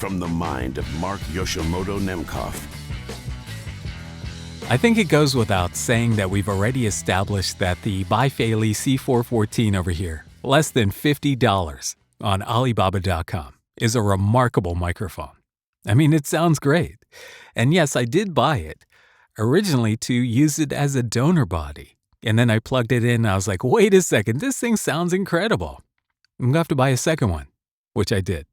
From the mind of Mark Yoshimoto Nemkov. I think it goes without saying that we've already established that the BaiFei Li C-414 over here, less than $50 on Alibaba.com, is a remarkable microphone. I mean, it sounds great. And yes, I did buy it, originally to use it as a donor body. And then I plugged it in and I was like, wait a second, this thing sounds incredible. I'm going to have to buy a second one, which I did,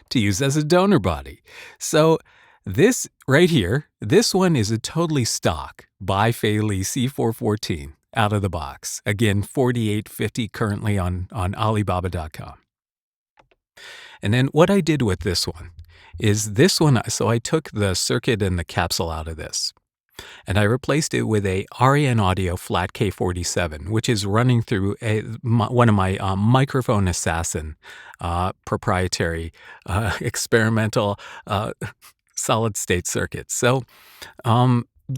to use as a donor body. So this right here, this one is a totally stock BaiFei Li C-414 out of the box. Again, $48.50 currently on Alibaba.com. And then what I did with this one is so I took the circuit and the capsule out of this. And I replaced it with a Arienne Audio Flat K47, which is running through one of my Microphone Assassin proprietary experimental solid-state circuits. So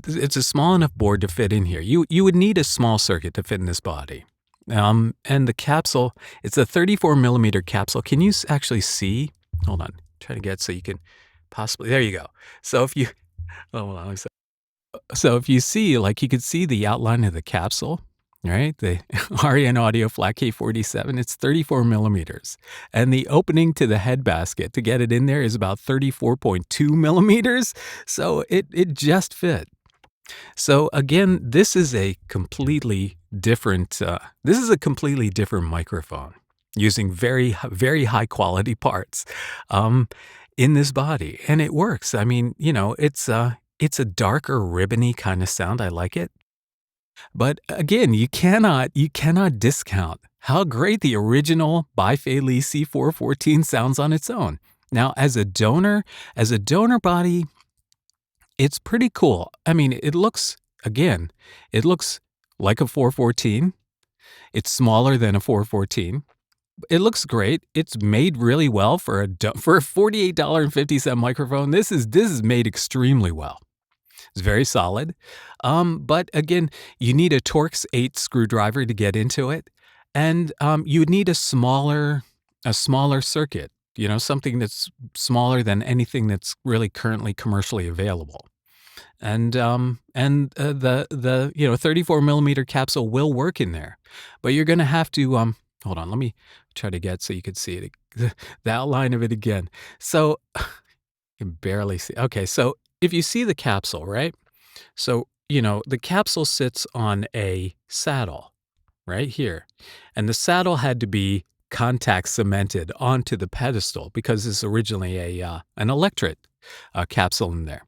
it's a small enough board to fit in here. You would need a small circuit to fit in this body. And the capsule, it's a 34-millimeter capsule. Can you actually see? Hold on. Try to get so you can possibly. There you go. So if you, hold on. So if you see, like you could see the outline of the capsule, right? The Arienne Audio Flat K47, it's 34 millimeters. And the opening to the head basket to get it in there is about 34.2 millimeters. So it just fit. So again, this is a completely different microphone using very, very high quality parts in this body. And it works. I mean, it's a darker ribbony kind of sound. I like it. But again, you cannot discount how great the original BaiFei Li C-414 sounds on its own. Now, as a donor body, it's pretty cool. I mean, it looks like a 414. It's smaller than a 414. It looks great. It's made really well for a $48.50 microphone. This is made extremely well. It's very solid. But again, you need a Torx 8 screwdriver to get into it. And you would need a smaller circuit, something that's smaller than anything that's really currently commercially available. And the 34 millimeter capsule will work in there, but you're going to have to, hold on, let me try to get so you can see it, the outline of it again. So you can barely see. Okay. So if you see the capsule, right? So, the capsule sits on a saddle right here, and the saddle had to be contact cemented onto the pedestal because it's originally an electret capsule in there,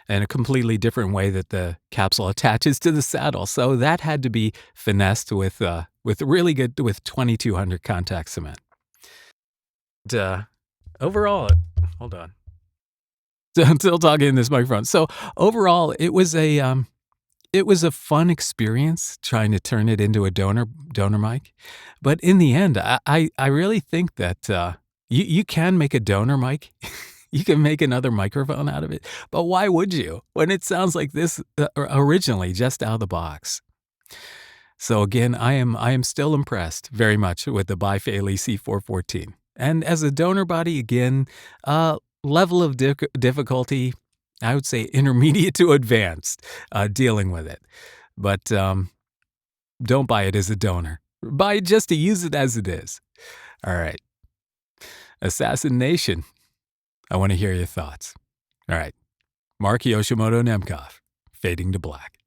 and a completely different way that the capsule attaches to the saddle. So that had to be finessed with 2200 contact cement. And, overall, hold on. I'm still talking in this microphone. So overall, it was a fun experience trying to turn it into a donor mic. But in the end, I really think that you can make a donor mic. You can make another microphone out of it. But why would you when it sounds like this originally just out of the box? So again, I am still impressed very much with the BaiFei Li C-414. And as a donor body, again, level of difficulty, I would say intermediate to advanced, dealing with it. But don't buy it as a donor. Buy it just to use it as it is. All right. Assassin Nation, I want to hear your thoughts. All right. Mark Yoshimoto Nemkov, fading to black.